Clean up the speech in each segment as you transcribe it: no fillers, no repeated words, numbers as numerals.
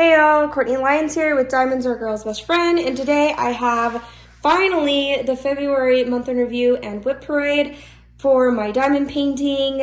Hey y'all, Courtney Lyons here with Diamonds Are a Girl's Best Friend, and today I have finally the February month in review and WIP parade for my diamond painting.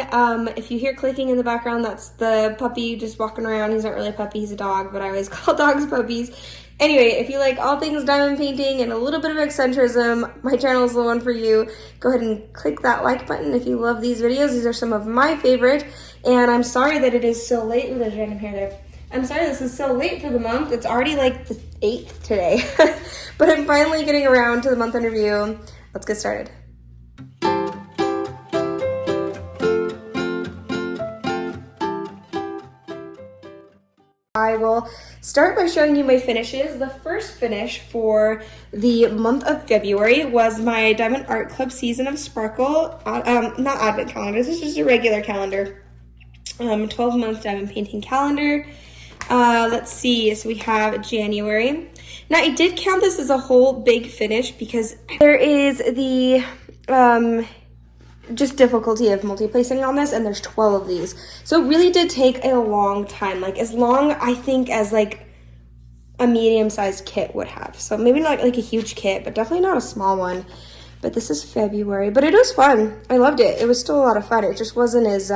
If you hear clicking in the background, that's the puppy just walking around. He's not really a puppy, he's a dog, but I always call dogs puppies. Anyway, if you like all things diamond painting and a little bit of eccentricism, my channel is the one for you. Go ahead and click that like button if you love these videos. These are some of my favorite, and I'm sorry that it is so late. Ooh, there's random hair there. I'm sorry this is so late for the month. It's already like the 8th today, but I'm finally getting around to the month in review. Let's get started. I will start by showing you my finishes. The first finish for the month of February was my Diamond Art Club Season of Sparkle, not advent calendar, this is just a regular calendar, 12-month diamond painting calendar. Let's see, so we have January. Now I did count this as a whole big finish because there is the just difficulty of multi-placing on this, and there's 12 of these. So it really did take a long time, like as long, I think, as like a medium-sized kit would have. So maybe not like a huge kit, but definitely not a small one. But this is February, but it was fun. I loved it. It was still a lot of fun. It just wasn't as,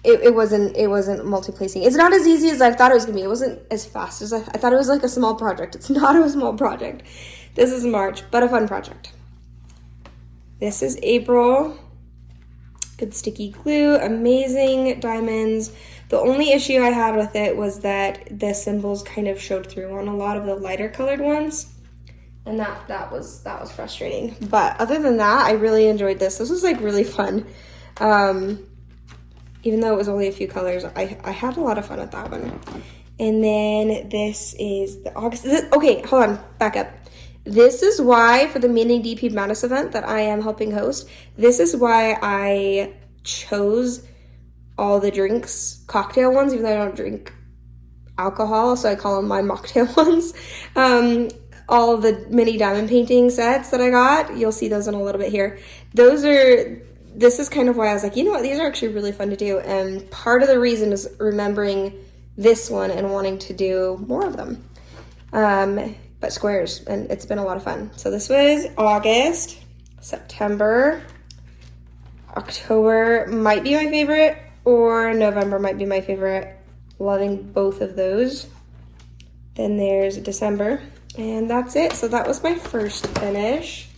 it wasn't multi-placing. It's not as easy as I thought it was gonna be. It wasn't as fast as I thought it was like a small project. It's not a small project. This is March, but a fun project. This is April. Good sticky glue, amazing diamonds. The only issue I had with it was that the symbols kind of showed through on a lot of the lighter colored ones. And that was frustrating. But other than that, I really enjoyed this. This was like really fun. Even though it was only a few colors, I had a lot of fun with that one. And then this is the August. Okay, hold on, back up. This is why, for the Mini DP Madness event that I am helping host, this is why I chose all the drinks, cocktail ones, even though I don't drink alcohol, so I call them my mocktail ones. All the mini diamond painting sets that I got, you'll see those in a little bit here. This is kind of why I was like, you know what, these are actually really fun to do. And part of the reason is remembering this one and wanting to do more of them. But squares, and it's been a lot of fun. So this was August, September, October might be my favorite, or November might be my favorite. Loving both of those. Then there's December, and that's it. So that was my first finish.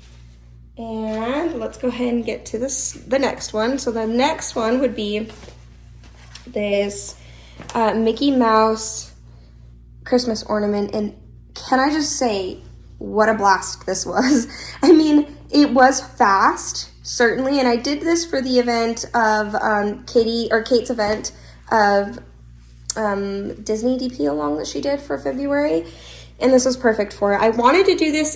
And let's go ahead and get to the next one. So the next one would be this Mickey Mouse Christmas ornament. And can I just say what a blast this was? I mean, it was fast, certainly. And I did this for the event of Kate's event of Disney DP along that she did for February. And this was perfect for it. I wanted to do this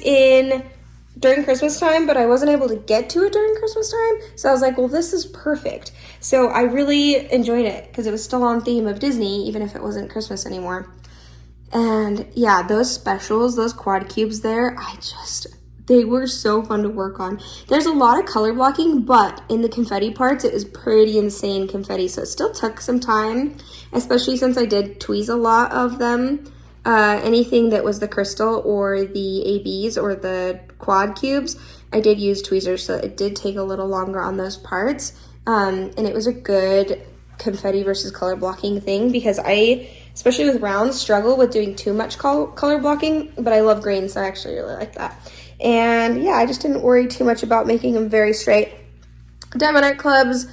during Christmas time, but I wasn't able to get to it during Christmas time. So I was like, well, this is perfect. So I really enjoyed it because it was still on theme of Disney, even if it wasn't Christmas anymore. And yeah, those specials, those quad cubes there, they were so fun to work on. There's a lot of color blocking, but in the confetti parts, it was pretty insane confetti. So it still took some time, especially since I did tweeze a lot of them. Anything that was the crystal or the ABs or the quad cubes, I did use tweezers, so it did take a little longer on those parts. And it was a good confetti versus color blocking thing because I, especially with rounds, struggle with doing too much color blocking, but I love green, so I actually really like that. And yeah, I just didn't worry too much about making them very straight. Diamond Art Club's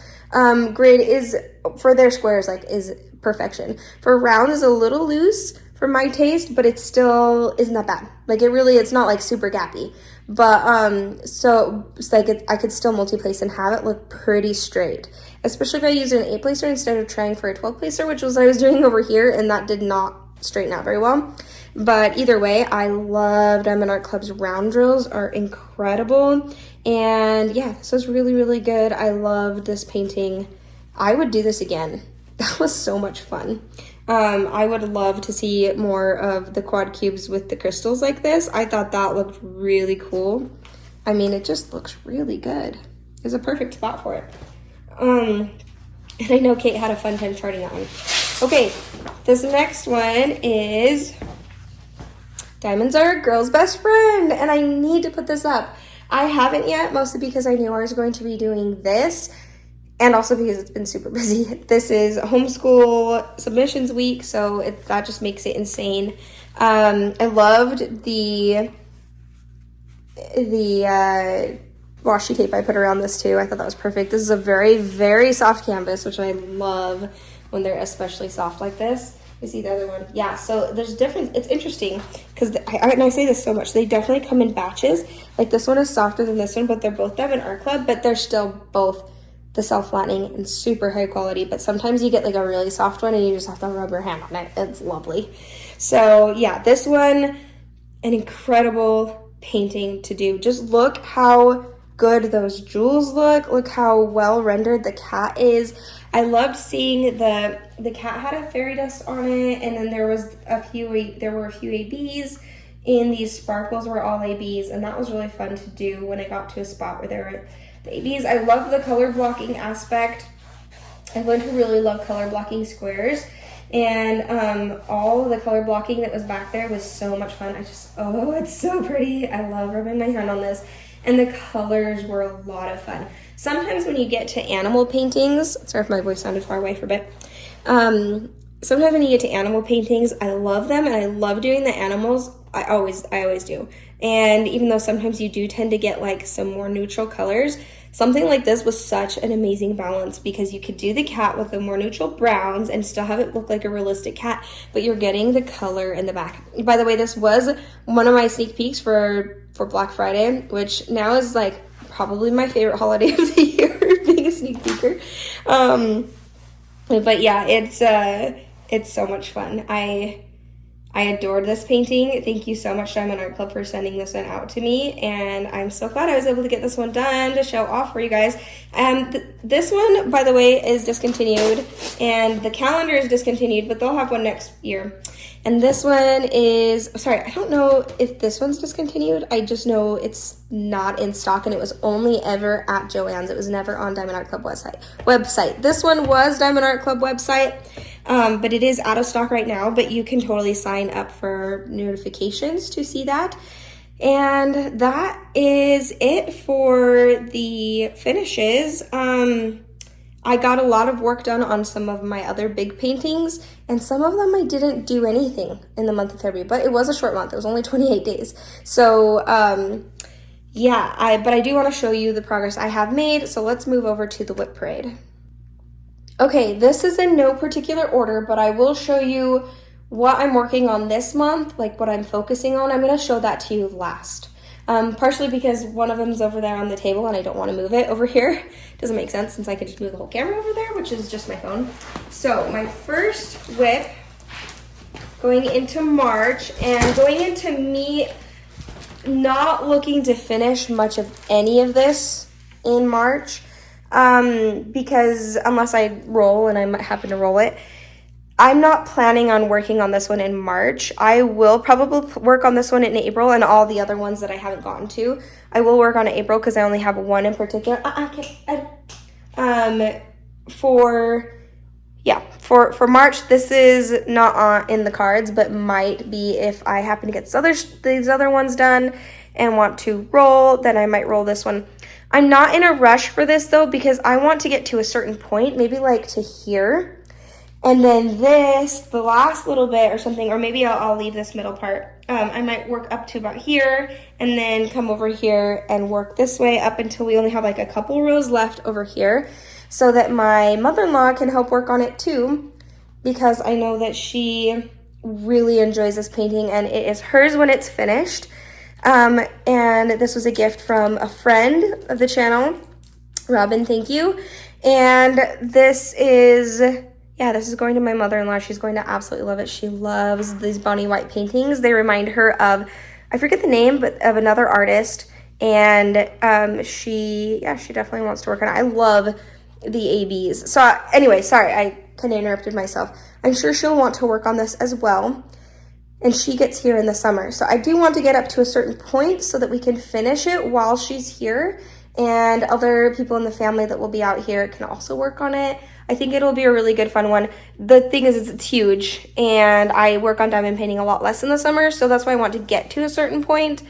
grid is, for their squares, like, is perfection. For round is a little loose for my taste, but it still isn't that bad. Like it's not like super gappy, but so it's like I could still multi-place and have it look pretty straight, especially if I used an 8-placer instead of trying for a 12-placer, which was what I was doing over here, and that did not straighten out very well. But either way, I love Diamond Art Club's round drills, are incredible. And yeah, this was really, really good. I loved this painting. I would do this again. That was so much fun. I would love to see more of the quad cubes with the crystals like this. I thought that looked really cool. I mean, it just looks really good. It's a perfect spot for it. And I know Kate had a fun time charting that one. Okay, this next one is Diamonds Are a Girl's Best Friend, and I need to put this up. I haven't yet, mostly because I knew I was going to be doing this, and also because it's been super busy. This is homeschool submissions week, so that just makes it insane. I loved the washi tape I put around this too. I thought that was perfect. This is a very, very soft canvas, which I love when they're especially soft like this. You see the other one? Yeah, so there's different, it's interesting because and I say this so much, they definitely come in batches. Like this one is softer than this one, but they're both Diamond Art Club, but they're still both the self-flattening and super high quality. But sometimes you get like a really soft one and you just have to rub your hand on it. It's lovely. So yeah, this one, an incredible painting to do. Just look how good those jewels look. Look how well rendered the cat is. I loved seeing the cat had a fairy dust on it, and then there were a few ABs, and these sparkles were all ABs, and that was really fun to do when I got to a spot where there were the ABs. I love the color blocking aspect. I learned to really love color blocking squares, and all the color blocking that was back there was so much fun. Oh, it's so pretty. I love rubbing my hand on this. And the colors were a lot of fun. Sometimes when you get to animal paintings, sorry if my voice sounded far away for a bit. Sometimes when you get to animal paintings, I love them and I love doing the animals. I always do. And even though sometimes you do tend to get like some more neutral colors, something like this was such an amazing balance because you could do the cat with the more neutral browns and still have it look like a realistic cat, but you're getting the color in the back. By the way, this was one of my sneak peeks for Black Friday, which now is like probably my favorite holiday of the year, being a sneak peeker. But yeah, it's so much fun. I adored this painting. Thank you so much, Diamond Art Club, for sending this one out to me, and I'm so glad I was able to get this one done to show off for you guys. This one, by the way, is discontinued, and the calendar is discontinued, but they'll have one next year. And this one is, sorry, I don't know if this one's discontinued. I just know it's not in stock, and it was only ever at Joann's. It was never on Diamond Art Club website. This one was Diamond Art Club website, but it is out of stock right now, but you can totally sign up for notifications to see that. And that is it for the finishes. I got a lot of work done on some of my other big paintings, and some of them I didn't do anything in the month of February, but it was a short month. It was only 28 days. So yeah, but I do want to show you the progress I have made. So let's move over to the WIP parade. Okay, this is in no particular order, but I will show you what I'm working on this month, like what I'm focusing on. I'm going to show that to you last. Partially because one of them is over there on the table and I don't want to move it over here. Doesn't make sense since I could just move the whole camera over there, which is just my phone. So my first WIP going into March, and going into me not looking to finish much of any of this in March, because unless I roll, and I might happen to roll it, I'm not planning on working on this one in March. I will probably work on this one in April, and all the other ones that I haven't gotten to, I will work on in April because I only have one in particular. For March, this is not in the cards, but might be if I happen to get these other ones done and want to roll, then I might roll this one. I'm not in a rush for this though, because I want to get to a certain point, maybe like to here. And then this, the last little bit or something, or maybe I'll leave this middle part. I might work up to about here and then come over here and work this way up until we only have like a couple rows left over here, so that my mother-in-law can help work on it too, because I know that she really enjoys this painting and it is hers when it's finished. And this was a gift from a friend of the channel, Robin, thank you. And this is... yeah, this is going to my mother-in-law. She's going to absolutely love it. She loves these Bonnie White paintings. They remind her of, I forget the name, but of another artist. And she definitely wants to work on it. I love the ABs. So anyway, sorry, I kind of interrupted myself. I'm sure she'll want to work on this as well. And she gets here in the summer. So I do want to get up to a certain point so that we can finish it while she's here. and other people in the family that will be out here can also work on it. I think it'll be a really good fun one. The thing is it's huge, and I work on diamond painting a lot less in the summer, so that's why I want to get to a certain point.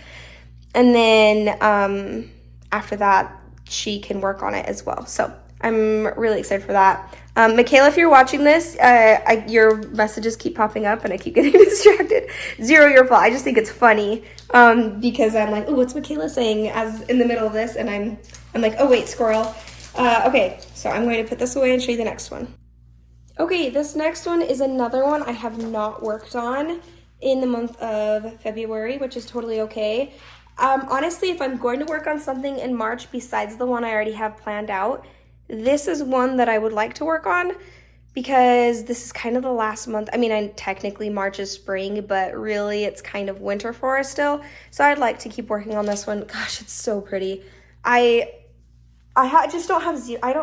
And then after that, she can work on it as well. So I'm really excited for that. Michaela, if you're watching this, your messages keep popping up and I keep getting distracted. Zero your fault. I just think it's funny because I'm like, oh, what's Michaela saying as in the middle of this? And I'm like, oh, wait, squirrel. Okay, so I'm going to put this away and show you the next one. Okay, this next one is another one I have not worked on in the month of February, which is totally okay. Honestly, if I'm going to work on something in March besides the one I already have planned out, this is one that I would like to work on because this is kind of the last month. I mean, technically March is spring, but really it's kind of winter for us still. So I'd like to keep working on this one. Gosh, it's so pretty. I just don't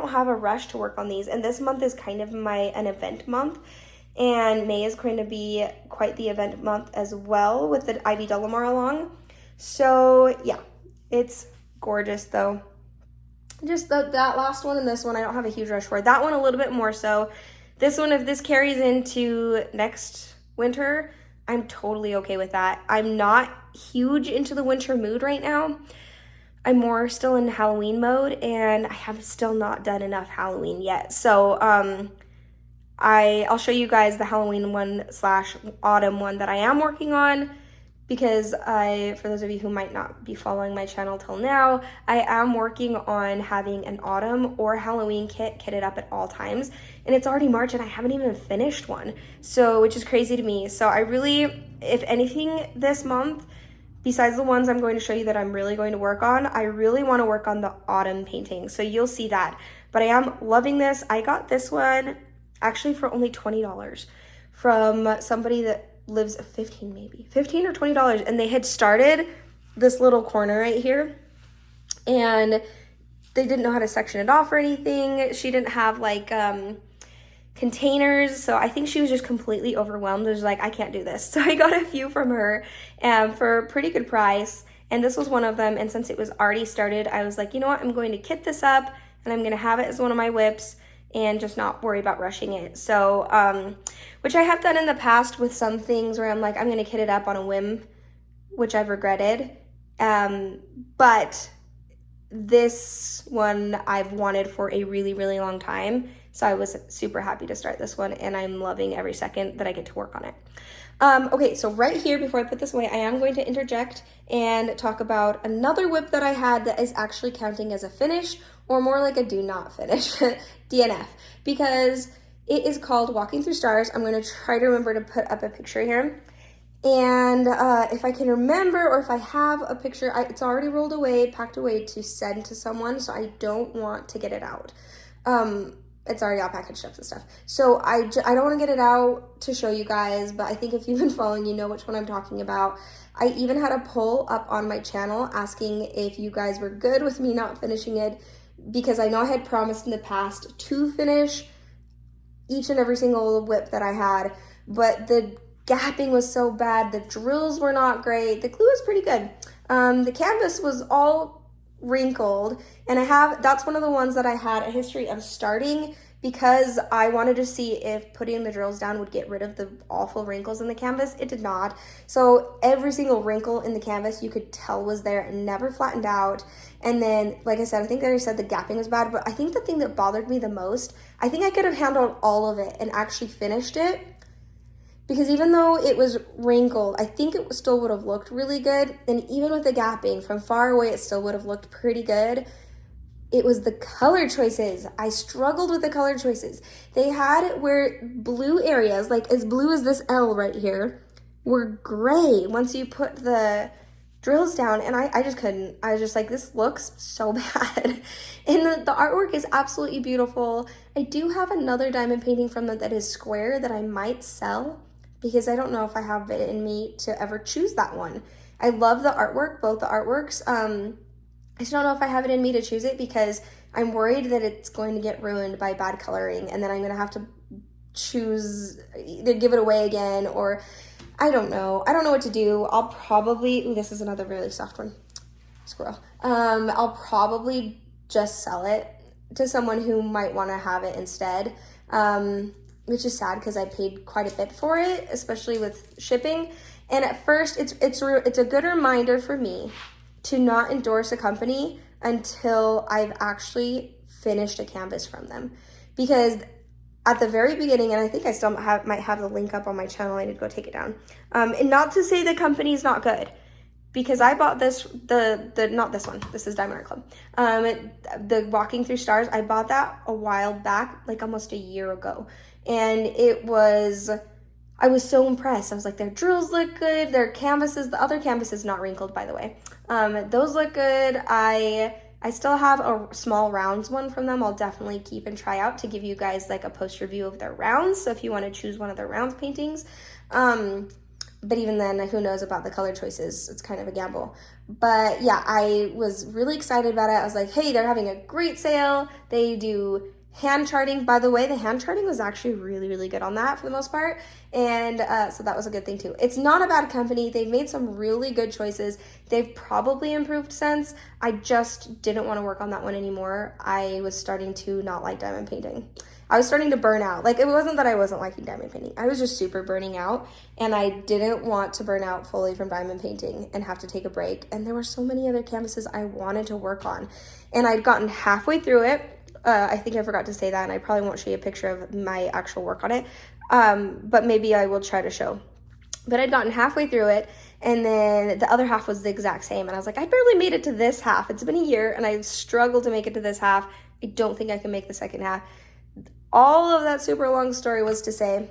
have a rush to work on these. And this month is kind of an event month. And May is going to be quite the event month as well with the Ivy Delamar along. So yeah, it's gorgeous though. Just that last one and this one, I don't have a huge rush for. That one a little bit more so. This one, if this carries into next winter, I'm totally okay with that. I'm not huge into the winter mood right now. I'm more still in Halloween mode, and I have still not done enough Halloween yet. So I'll show you guys the Halloween one / autumn one that I am working on. Because for those of you who might not be following my channel till now, I am working on having an autumn or Halloween kit kitted up at all times. And it's already March and I haven't even finished one. So, which is crazy to me. So I really, if anything this month, besides the ones I'm going to show you that I'm really going to work on, I really want to work on the autumn painting. So you'll see that. But I am loving this. I got this one actually for only $20 from somebody that lives $15 or $20, and they had started this little corner right here and they didn't know how to section it off or anything. She didn't have like containers, so I think she was just completely overwhelmed. It was like, I can't do this. So I got a few from her for a pretty good price, and this was one of them. And since it was already started, I was like, you know what, I'm going to kit this up and I'm going to have it as one of my WIPs and just not worry about rushing it. So, which I have done in the past with some things where I'm like, I'm gonna kit it up on a whim, which I've regretted. But this one I've wanted for a really, really long time. So I was super happy to start this one, and I'm loving every second that I get to work on it. Okay, so right here, before I put this away, I am going to interject and talk about another WIP that I had that is actually counting as a finish, or more like a do not finish, DNF, because it is called Walking Through Stars. I'm going to try to remember to put up a picture here. And if I can remember, or if I have a picture, it's already rolled away, packed away to send to someone, so I don't want to get it out. It's already all packaged up and stuff. So I don't want to get it out to show you guys, but I think if you've been following, you know which one I'm talking about. I even had a poll up on my channel asking if you guys were good with me not finishing it, because I know I had promised in the past to finish each and every single WIP that I had, but the gapping was so bad, the drills were not great, the glue was pretty good. The canvas was all wrinkled, and that's one of the ones that I had a history of starting because I wanted to see if putting the drills down would get rid of the awful wrinkles in the canvas. It did not. So every single wrinkle in the canvas you could tell was there and never flattened out. And then, like I said, I think I said the gapping was bad, but I think the thing that bothered me the most, I think I could have handled all of it and actually finished it, because even though it was wrinkled, I think it still would have looked really good. And even with the gapping, from far away, it still would have looked pretty good. It was the color choices. I struggled with the color choices. They had where blue areas, like as blue as this L right here, were gray once you put the drills down, and I just couldn't. I was just like, this looks so bad. And the artwork is absolutely beautiful. I do have another diamond painting from them that is square that I might sell, because I don't know if I have it in me to ever choose that one. I love the artwork, both the artworks. I just don't know if I have it in me to choose it, because I'm worried that it's going to get ruined by bad coloring, and then I'm going to have to choose, either give it away again, or I don't know. I don't know what to do. I'll probably, ooh, this is another really soft one. squirrel. I'll probably just sell it to someone who might want to have it instead, which is sad because I paid quite a bit for it, especially with shipping. And at first, it's a good reminder for me to not endorse a company until I've actually finished a canvas from them, because at the very beginning, and I think I still might have the link up on my channel, I need to go take it down. And not to say the company's not good, because I bought this, not this one, this is Diamond Art Club. The Walking Through Stars, I bought that a while back, like almost a year ago. And I was so impressed. I was like, their drills look good, their canvases, the other canvas is not wrinkled, by the way. Those look good. I still have a small rounds one from them. I'll definitely keep and try out to give you guys like a post review of their rounds. So if you want to choose one of their rounds paintings, but even then, who knows about the color choices? It's kind of a gamble. But yeah, I was really excited about it. I was like, hey, they're having a great sale. They do hand charting. By the way, the hand charting was actually really, really good on that for the most part. And so that was a good thing too. It's not a bad company. They've made some really good choices. They've probably improved since. I just didn't want to work on that one anymore. I was starting to not like diamond painting. I was starting to burn out. Like, it wasn't that I wasn't liking diamond painting. I was just super burning out, and I didn't want to burn out fully from diamond painting and have to take a break. And there were so many other canvases I wanted to work on, and I'd gotten halfway through it. I think I forgot to say that, and I probably won't show you a picture of my actual work on it, but maybe I will try to show. But I'd gotten halfway through it, and then the other half was the exact same, and I was like, I barely made it to this half. It's been a year, and I struggled to make it to this half. I don't think I can make the second half. All of that super long story was to say,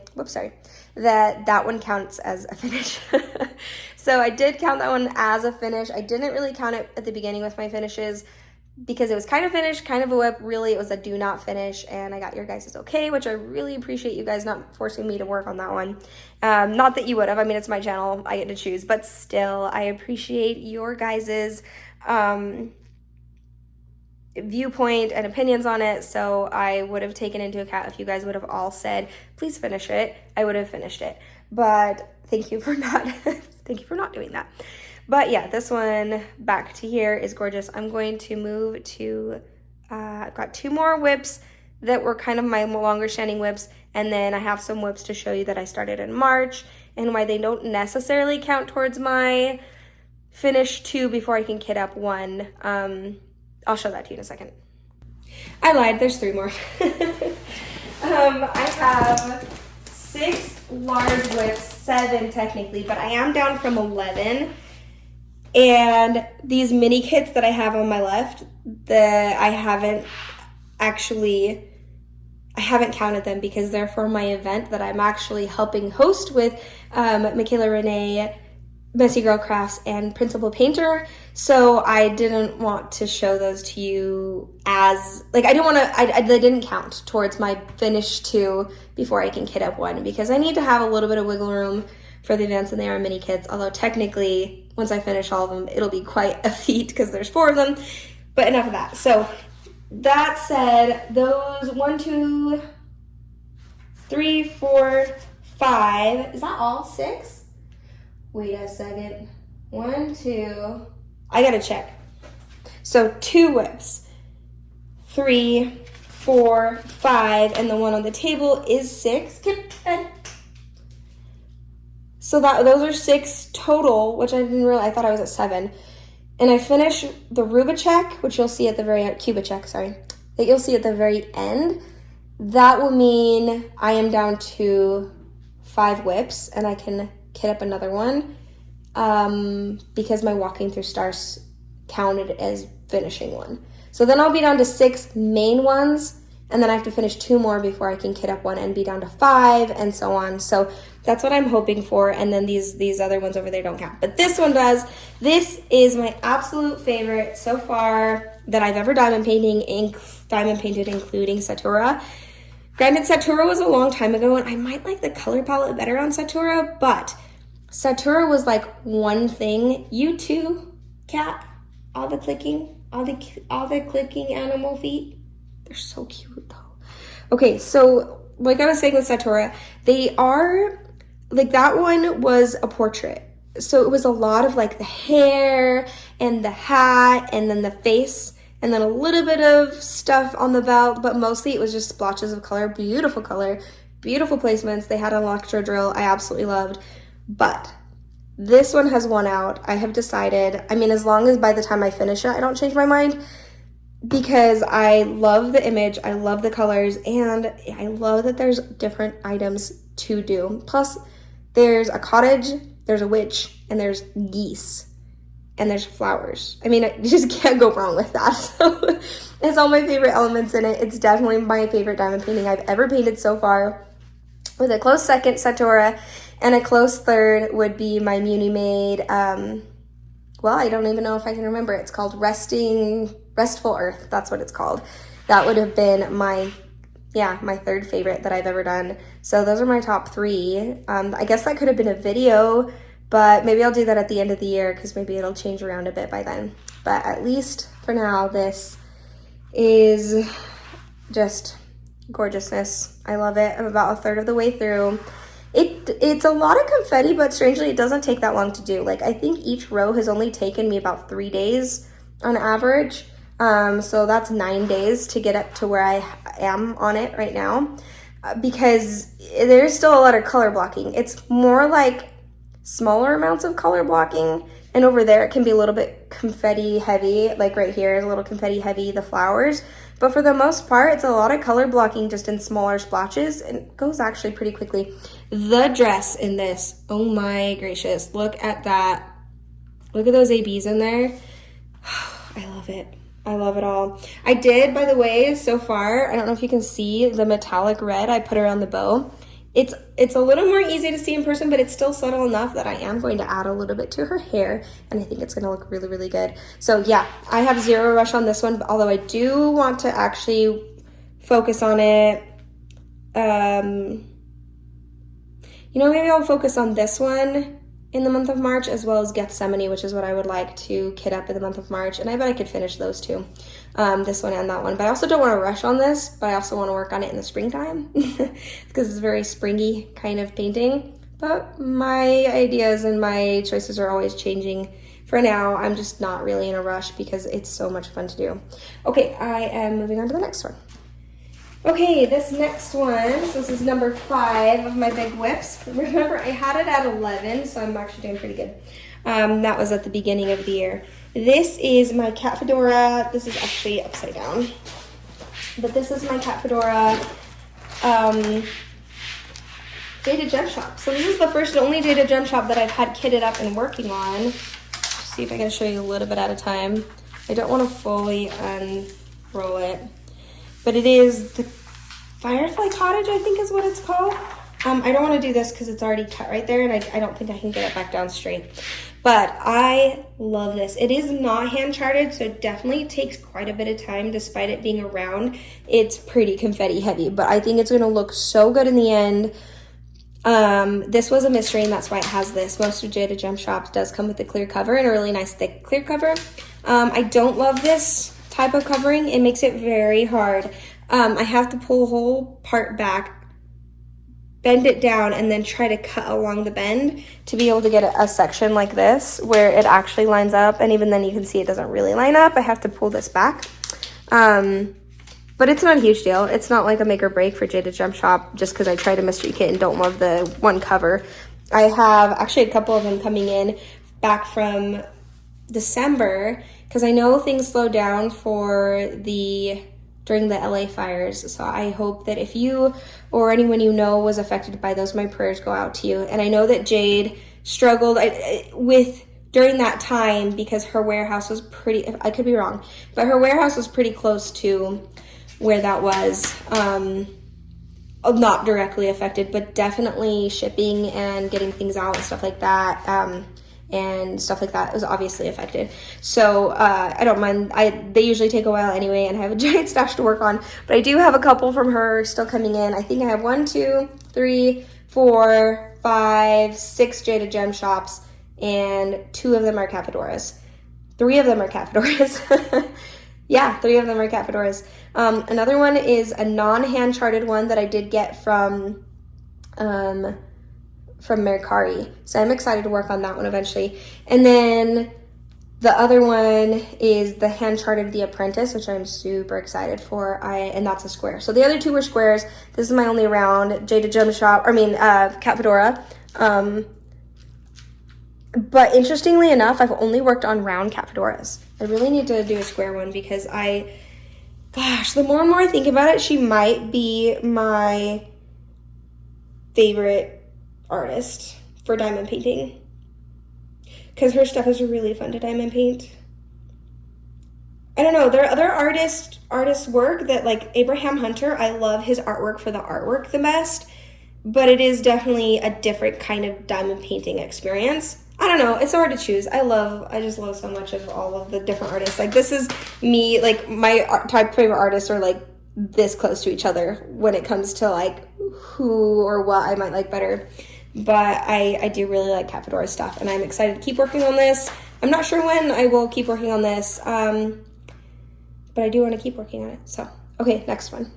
that one counts as a finish. So I did count that one as a finish. I didn't really count it at the beginning with my finishes because it was kind of finished, kind of a WIP. Really, it was a do not finish, and I got your guys' okay, which I really appreciate you guys not forcing me to work on that one. Not that you would have. I mean, it's my channel. I get to choose, but still, I appreciate your guys' viewpoint and opinions on it. So I would have taken into account if you guys would have all said, please finish it, I would have finished it. But thank you for not doing that. But yeah, this one back to here is gorgeous. I'm going to move to I've got two more WIPs that were kind of my longer standing WIPs, and then I have some WIPs to show you that I started in March and why they don't necessarily count towards my finish 2 before I can kit up 1. I'll show that to you in a second. I lied, there's 3 more. I have 6 large WIPs, 7 technically, but I am down from 11. And these mini kits that I have on my left, I haven't counted them because they're for my event that I'm actually helping host with Michaela Renee, Messy Girl Crafts, and Principal Painter. So I didn't want to show those to you as, like, they didn't count towards my finish 2 before I can kit up 1 because I need to have a little bit of wiggle room for the events, and they are mini kits, although technically once I finish all of them it'll be quite a feat because there's 4 of them. But enough of that. So that said, those 1, 2, 3, 4, 5, is that all 6? Wait a second. 1, 2, I gotta check. So 2 WIPs, 3, 4, 5, and the one on the table is 6. So those are 6 total, which I didn't realize. I thought I was at 7. And I finished the Rubachek, which you'll see at the very end, Cubachek, sorry, that you'll see at the very end. That will mean I am down to 5 WIPs, and I can kit up another one because my Walking Through Stars counted as finishing 1. So then I'll be down to 6 main ones, and then I have to finish 2 more before I can kit up 1 and be down to 5, and so on. So that's what I'm hoping for, and then these other ones over there don't count. But this one does. This is my absolute favorite so far that I've ever diamond painted, including Satura. Granted, Satura was a long time ago, and I might like the color palette better on Satura, but Satura was like one thing. You too, cat. All the clicking animal feet. They're so cute though. Okay, so like I was saying with Satura, they are, like, that one was a portrait. So it was a lot of like the hair and the hat, and then the face, and then a little bit of stuff on the belt, but mostly it was just splotches of color, beautiful placements. They had an electro drill I absolutely loved, but this one has won out. I have decided, I mean, as long as by the time I finish it, I don't change my mind, because I love the image, I love the colors, and I love that there's different items to do. Plus, there's a cottage, there's a witch, and there's geese, and there's flowers. I mean, you just can't go wrong with that. So it's all my favorite elements in it. It's definitely my favorite diamond painting I've ever painted so far. With a close second, Fedora, and a close third would be my Muni made, well, I don't even know if I can remember. It's called Restful Earth. That's what it's called. That would have been my third favorite that I've ever done. So those are my top three. I guess that could have been a video, but maybe I'll do that at the end of the year because maybe it'll change around a bit by then. But at least for now, this is just gorgeousness. I love it. I'm about a third of the way through. It's a lot of confetti, but strangely, it doesn't take that long to do. Like, I think each row has only taken me about 3 days on average. So that's 9 days to get up to where I am on it right now, because there's still a lot of color blocking. It's more like smaller amounts of color blocking, and over there it can be a little bit confetti heavy, like right here is a little confetti heavy, the flowers. But for the most part, it's a lot of color blocking just in smaller splotches, and it goes actually pretty quickly. The dress in this, oh my gracious, look at that. Look at those ABs in there. I love it. I love it all. I did, by the way, so far, I don't know if you can see the metallic red I put around the bow. It's a little more easy to see in person, but it's still subtle enough that I am going to add a little bit to her hair, and I think it's going to look really, really good. So yeah, I have zero rush on this one, although I do want to actually focus on it. You know, maybe I'll focus on this one in the month of March, as well as Gethsemane, which is what I would like to kit up in the month of March, and I bet I could finish those two, this one and that one. But I also don't want to rush on this, but I also want to work on it in the springtime because it's a very springy kind of painting. But my ideas and my choices are always changing. For now, I'm just not really in a rush because it's so much fun to do. Okay, I am moving on to the next one. Okay, this next one, so this is number 5 of my big whips. Remember, I had it at 11, so I'm actually doing pretty good. That was at the beginning of the year. This is my cat fedora. This is actually upside down. But this is my cat fedora Jaded Gem Shop. So this is the first and only Jaded Gem Shop that I've had kitted up and working on. Let's see if I can show you a little bit at a time. I don't want to fully unroll it. But it is the Firefly Cottage, I think is what it's called. I don't want to do this because it's already cut right there, and I don't think I can get it back down straight. But I love this. It is not hand charted, so it definitely takes quite a bit of time despite it being around. It's pretty confetti heavy, but I think it's going to look so good in the end. This was a mystery, and that's why it has this. Most of Jaded Gem Shops does come with a clear cover and a really nice thick clear cover. I don't love this type of covering. It makes it very hard. I have to pull the whole part back, bend it down, and then try to cut along the bend to be able to get a section like this where it actually lines up. And even then you can see it doesn't really line up. I have to pull this back. But it's not a huge deal. It's not like a make or break for Jaded Gem Shop just because I tried a mystery kit and don't love the one cover. I have actually a couple of them coming in back from December because I know things slowed down during the LA fires. So I hope that if you or anyone you know was affected by those, my prayers go out to you. And I know that Jade struggled during that time because her warehouse was I could be wrong, but her warehouse was pretty close to where that was. Not directly affected, but definitely shipping and getting things out and stuff like that. And stuff like that was obviously affected. So I don't mind. They usually take a while anyway, and I have a giant stash to work on. But I do have a couple from her still coming in. I think I have 1, 2, 3, 4, 5, 6 Jaded Gem Shops, and 2 of them are cat fedoras. 3 of them are cat fedoras. Yeah, 3 of them are cat fedoras. Another one is a non-hand charted one that I did get from Mercari. So I'm excited to work on that one eventually. And then The other one is the hand-charted The Apprentice, which I'm super excited for, and that's a square. So the other two were squares. This is my only round. Jaded Gem Shop, Cat Fedora. But interestingly enough, I've only worked on round cat fedoras. I really need to do a square one because gosh, the more and more I think about it, she might be my favorite artist for diamond painting. Because her stuff is really fun to diamond paint. I don't know, there are other artists' work that, like Abraham Hunter, I love his artwork for the artwork the best, but it is definitely a different kind of diamond painting experience. I don't know, it's hard to choose. I just love so much of all of the different artists. Like, this is me, like, my type favorite artists are like this close to each other when it comes to like who or what I might like better. But I do really like Cat Fedora's stuff, and I'm excited to keep working on this. I'm not sure when I will keep working on this, but I do want to keep working on it. So, okay, next one.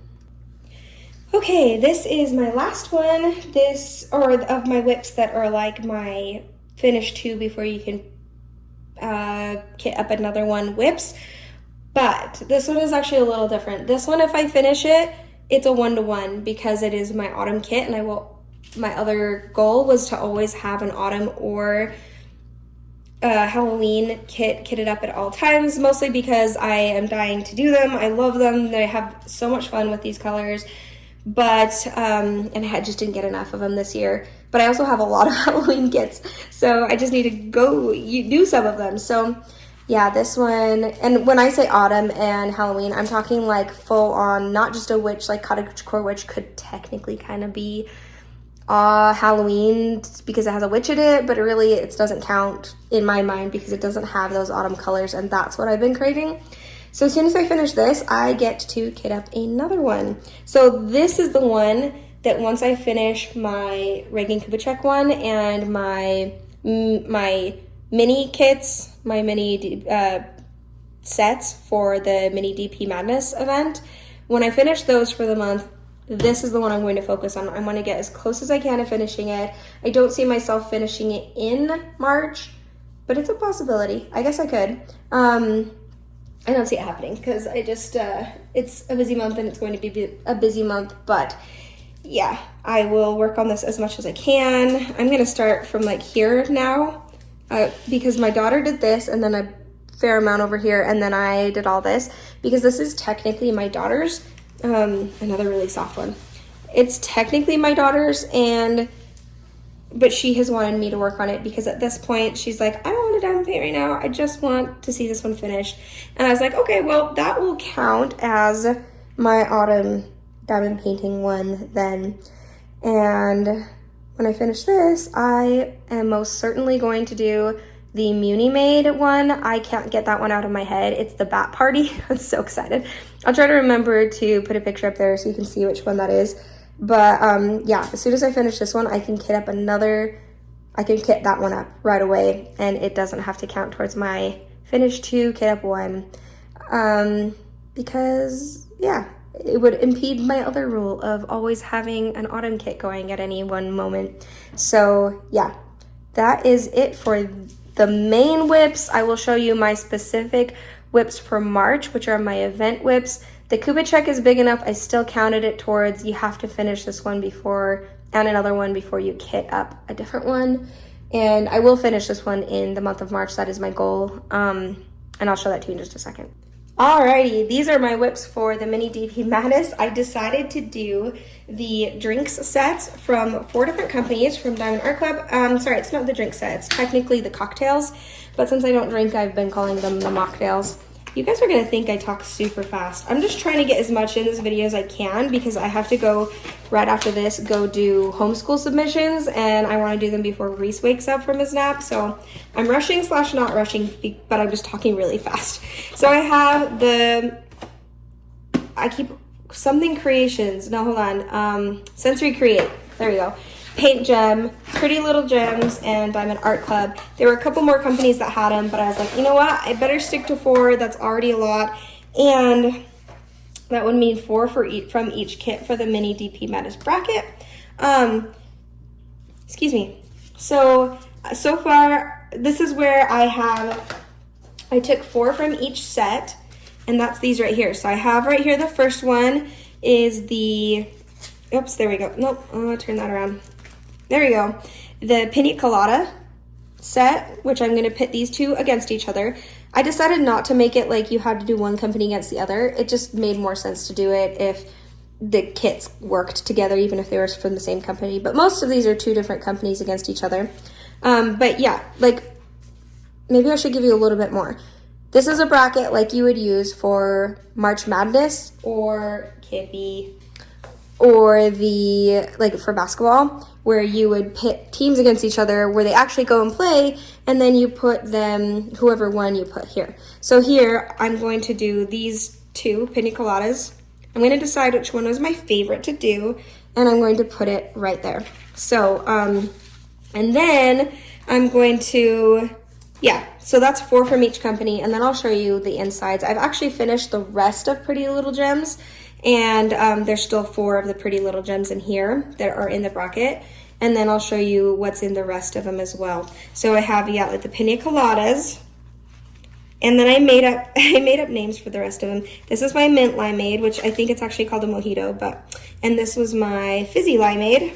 Okay, this is my last one. Of my WIPs that are like my finish two before you can kit up another one WIPs. But this one is actually a little different. This one, if I finish it, it's a 1-to-1 because it is my autumn kit, and my other goal was to always have an autumn or Halloween kit kitted up at all times, mostly because I am dying to do them. I love them. I have so much fun with these colors, but and I just didn't get enough of them this year. But I also have a lot of Halloween kits, so I just need to go do some of them. So yeah, this one, and when I say autumn and Halloween, I'm talking like full on, not just a witch, like cottagecore witch could technically kind of be Halloween because it has a witch in it, but really it doesn't count in my mind because it doesn't have those autumn colors, and that's what I've been craving. So as soon as I finish this, I get to kit up another one. So this is the one that once I finish my Reagan Kubitschek one and my mini kits, my mini sets for the mini DP Madness event, when I finish those for the month, this is the one I'm going to focus on. I want to get as close as I can to finishing it. I don't see myself finishing it in March, but it's a possibility. I guess I could. I don't see it happening because it's a busy month and it's going to be a busy month, but yeah, I will work on this as much as I can. I'm going to start from like here now because my daughter did this and then a fair amount over here, and then I did all this because this is technically my daughter's. Another really soft one. It's technically my daughter's, but she has wanted me to work on it because at this point she's like, I don't want to diamond paint right now. I just want to see this one finished. And I was like, okay, well, that will count as my autumn diamond painting one then. And when I finish this, I am most certainly going to do the Muni Made one. I can't get that one out of my head. It's the Bat Party. I'm so excited. I'll try to remember to put a picture up there so you can see which one that is. But yeah, as soon as I finish this one, I can kit that one up right away, and it doesn't have to count towards my finish two, kit up one. Because yeah, it would impede my other rule of always having an autumn kit going at any one moment. So yeah, that is it for the main WIPs. I will show you my specific WIPs for March, which are my event WIPs. The Kubitschek is big enough. I still counted it towards you have to finish this one before and another one before you kit up a different one. And I will finish this one in the month of March. That is my goal. And I'll show that to you in just a second. Alrighty, these are my WIPs for the mini DP Madness. I decided to do the drinks sets from 4 different companies from Diamond Art Club. Sorry, it's not the drink set, it's technically the cocktails, but since I don't drink, I've been calling them the mocktails. You guys are gonna think I talk super fast. I'm just trying to get as much in this video as I can because I have to go right after this, go do homeschool submissions, and I wanna do them before Reese wakes up from his nap. So I'm rushing / not rushing, but I'm just talking really fast. So I have Something Creations, no, hold on, Sensory Create, there we go. Paint Gem, Pretty Little Gems, and Diamond Art Club. There were a couple more companies that had them, but I was like, you know what? I better stick to 4. That's already a lot. And that would mean 4 from each kit for the mini DP Madness bracket. Excuse me. So far, this is where I have I took 4 from each set, and that's these right here. So I have right here, the first one is the, oops, there we go. Nope, I'll turn that around. There we go. The Pina Colada set, which I'm gonna pit these two against each other. I decided not to make it like you had to do one company against the other. It just made more sense to do it if the kits worked together, even if they were from the same company. But most of these are 2 different companies against each other. But yeah, like, maybe I should give you a little bit more. This is a bracket like you would use for March Madness or Kippy or the, like for basketball, where you would pit teams against each other where they actually go and play, and then you put them, whoever won you put here. So here, I'm going to do these 2 Pina Coladas. I'm going to decide which one was my favorite to do, and I'm going to put it right there. So, and then I'm going to, yeah, so that's 4 from each company, and then I'll show you the insides. I've actually finished the rest of Pretty Little Gems, and there's still 4 of the Pretty Little Gems in here that are in the bracket, and then I'll show you what's in the rest of them as well. So I have, yeah, like the Pina Coladas, and then I made up names for the rest of them. This is my mint limeade, which I think it's actually called a mojito, and this was my fizzy limeade.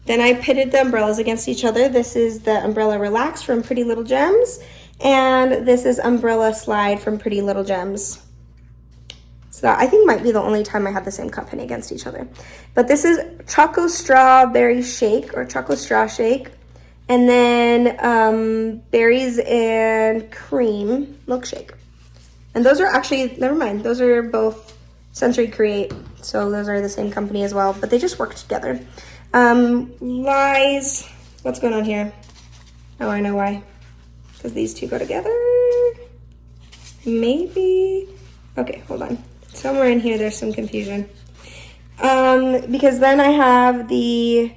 Then I pitted the umbrellas against each other. This is the Umbrella Relax from Pretty Little Gems, and this is Umbrella Slide from Pretty Little Gems. So that, I think, might be the only time I had the same company against each other. But this is Choco Strawberry Shake, or Choco Straw Shake, and then Berries and Cream Milkshake. And those are actually, never mind, those are both Sensory Create, so those are the same company as well, but they just work together. Lies, what's going on here? Oh, I know why. Because these 2 go together. Maybe. Okay, hold on. Somewhere in here there's some confusion. Because then I have the,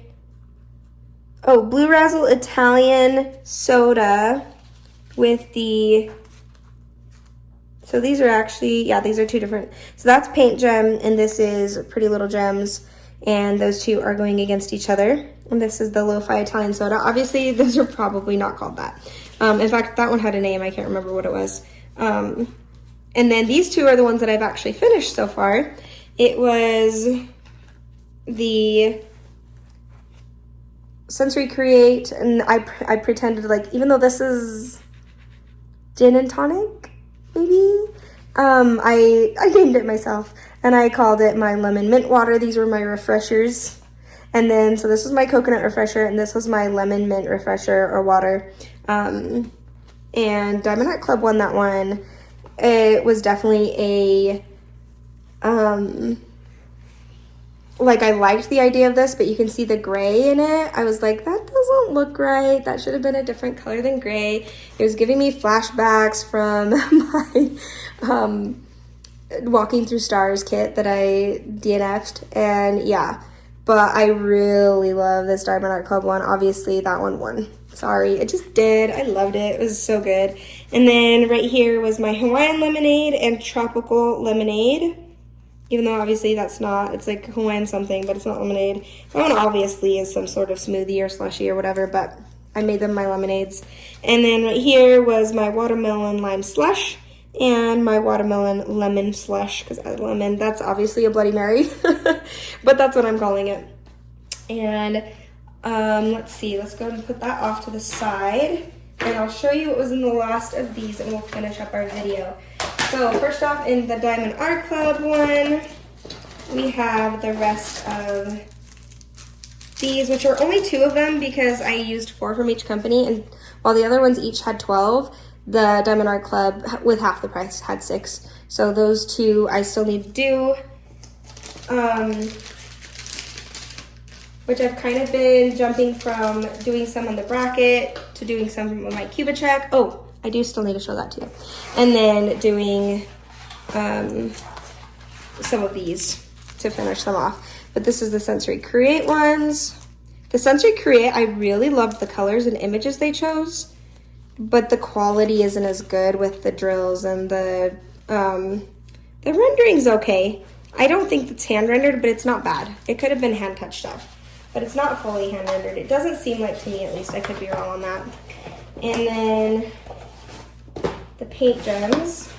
oh, Blue Razzle Italian Soda with the, so these are actually, yeah, these are 2 different. So that's Paint Gem, and this is Pretty Little Gems. And those 2 are going against each other. And this is the Lo-Fi Italian Soda. Obviously, those are probably not called that. In fact, that one had a name. I can't remember what it was. And then these 2 are the ones that I've actually finished so far. It was the Sensory Create, and I pretended, like, even though this is gin and tonic, maybe? I named it myself. And I called it my lemon mint water. These were my refreshers. And then, so this was my coconut refresher, and this was my lemon mint refresher or water. And Diamond Art Club won that one. It was definitely a, like, I liked the idea of this, but you can see the gray in it. I was like, that doesn't look right. That should have been a different color than gray. It was giving me flashbacks from my, Walking Through Stars kit that I DNF'd, and yeah, but I really love this Diamond Art Club one. Obviously that one won. Sorry, it just did. I loved it. It was so good. And then right here was my Hawaiian lemonade and tropical lemonade, even though obviously that's not, it's like Hawaiian something, but it's not lemonade. That one obviously is some sort of smoothie or slushy or whatever, but I made them my lemonades. And then right here was my watermelon lime slush and my watermelon lemon slush, because lemon, that's obviously a Bloody Mary, but that's what I'm calling it. And let's see, let's go ahead and put that off to the side, and I'll show you what was in the last of these, and we'll finish up our video. So first off, in the Diamond Art Club one, we have the rest of these, which are only 2 of them because I used 4 from each company, and while the other ones each had 12, the Diamond Art Club, with half the price, had 6. So those 2 I still need to do, which I've kind of been jumping from doing some on the bracket to doing some on my Cuba check. Oh, I do still need to show that to you. And then doing some of these to finish them off. But this is the Sensory Create ones. The Sensory Create, I really loved the colors and images they chose, but the quality isn't as good with the drills, and the rendering's okay. I don't think it's hand rendered, but it's not bad. It could have been hand touched up, but it's not fully hand rendered. It doesn't seem like, to me at least. I could be wrong on that. And then the paint gems.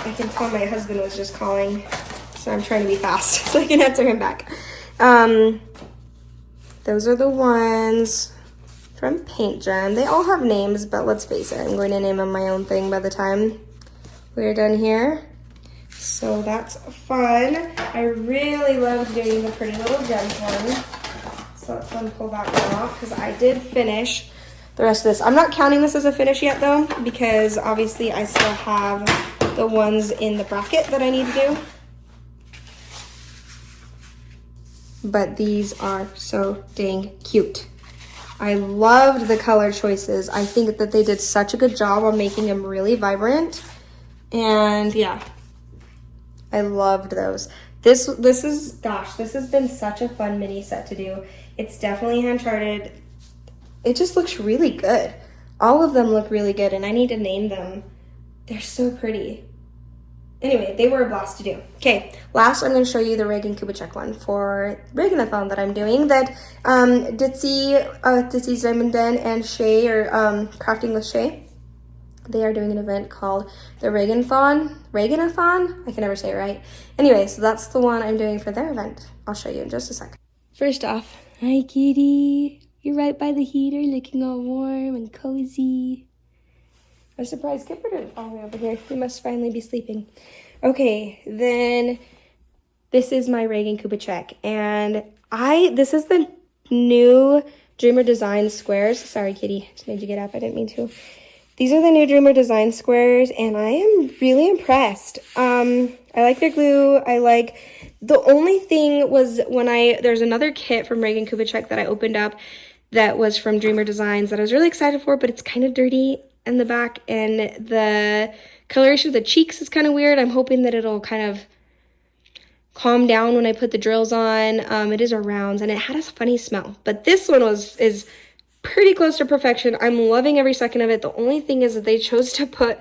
I can tell my husband was just calling, so I'm trying to be fast so I can answer him back. Those are the ones from Paint Gem. They all have names, but let's face it, I'm going to name them my own thing by the time we're done here. So that's fun. I really loved doing the Pretty Little Gems one. So let's pull that one off because I did finish the rest of this. I'm not counting this as a finish yet though, because obviously I still have the ones in the bracket that I need to do. But these are so dang cute. I loved the color choices. I think that they did such a good job on making them really vibrant. And yeah, I loved those. This has been such a fun mini set to do. It's definitely hand charted. It just looks really good. All of them look really good and I need to name them. They're so pretty. Anyway, they were a blast to do. Okay, last I'm going to show you the Reagan Kubitschek one for Reaganathon that I'm doing that Ditsy's Diamond Den and Shay, or Crafting with Shay, they are doing an event called the Reaganathon? I can never say it right. Anyway, so that's the one I'm doing for their event. I'll show you in just a sec. First off, hi kitty. You're right by the heater looking all warm and cozy. I'm surprised Kipper didn't follow me over here. He must finally be sleeping. Okay, then this is my Reagan Kubitschek. And this is the new Dreamer Design squares. Sorry, kitty. Just made you get up. I didn't mean to. These are the new Dreamer Design squares, and I am really impressed. I like their glue. The only thing was there's another kit from Reagan Kubitschek that I opened up that was from Dreamer Designs that I was really excited for, but it's kind of dirty in the back, and the coloration of the cheeks is kind of weird. I'm hoping that it'll kind of calm down when I put the drills on. It is a rounds, and it had a funny smell, but this one is pretty close to perfection. I'm loving every second of it. The only thing is that they chose to put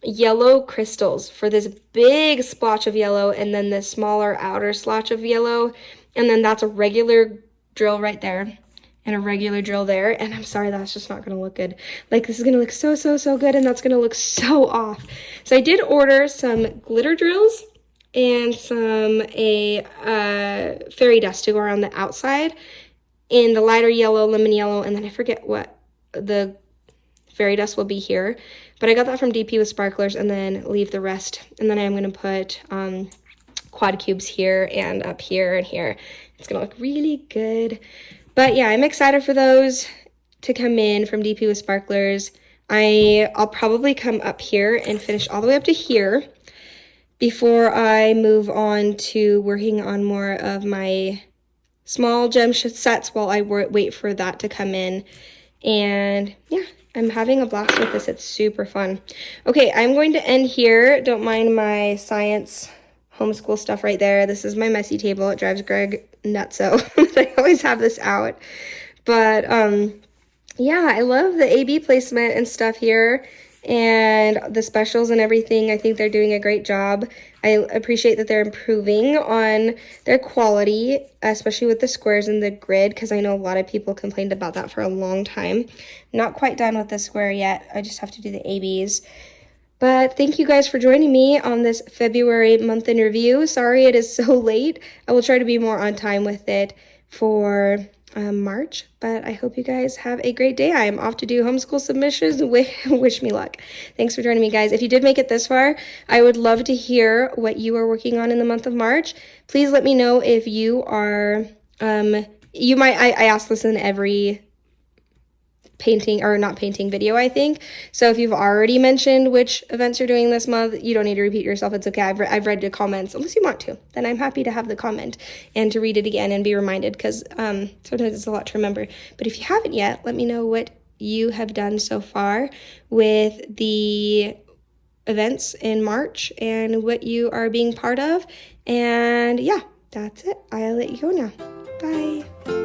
yellow crystals for this big splotch of yellow and then the smaller outer splotch of yellow, and then that's a regular drill right there and a regular drill there, and I'm sorry, that's just not gonna look good. Like, this is gonna look so good, and that's gonna look so off. So I did order some glitter drills and some fairy dust to go around the outside in the lighter yellow, lemon yellow, and then I forget what the fairy dust will be here, but I got that from DP with sparklers, and then leave the rest, and then I'm gonna put quad cubes here and up here and here. It's gonna look really good. But yeah, I'm excited for those to come in from DP with sparklers. I'll probably come up here and finish all the way up to here before I move on to working on more of my small gem sets while I wait for that to come in. And yeah, I'm having a blast with this. It's super fun. Okay, I'm going to end here. Don't mind my science homeschool stuff right there. This is my messy table. It drives Greg nutso. I always have this out. But yeah, I love the AB placement and stuff here and the specials and everything. I think they're doing a great job. I appreciate that they're improving on their quality, especially with the squares and the grid, because I know a lot of people complained about that for a long time. Not quite done with the square yet. I just have to do the ABs. But thank you guys for joining me on this February month in review. Sorry it is so late. I will try to be more on time with it for March, but I hope you guys have a great day. I am off to do homeschool submissions. Wish me luck. Thanks for joining me, guys. If you did make it this far, I would love to hear what you are working on in the month of March. Please let me know if you are, I ask this in every painting or not painting video, I think. So if you've already mentioned which events you're doing this month, you don't need to repeat yourself. It's okay. I've read the comments. Unless you want to, then I'm happy to have the comment and to read it again and be reminded, because sometimes it's a lot to remember. But if you haven't yet, let me know what you have done so far with the events in March and what you are being part of. And yeah, that's it. I'll let you go now. Bye.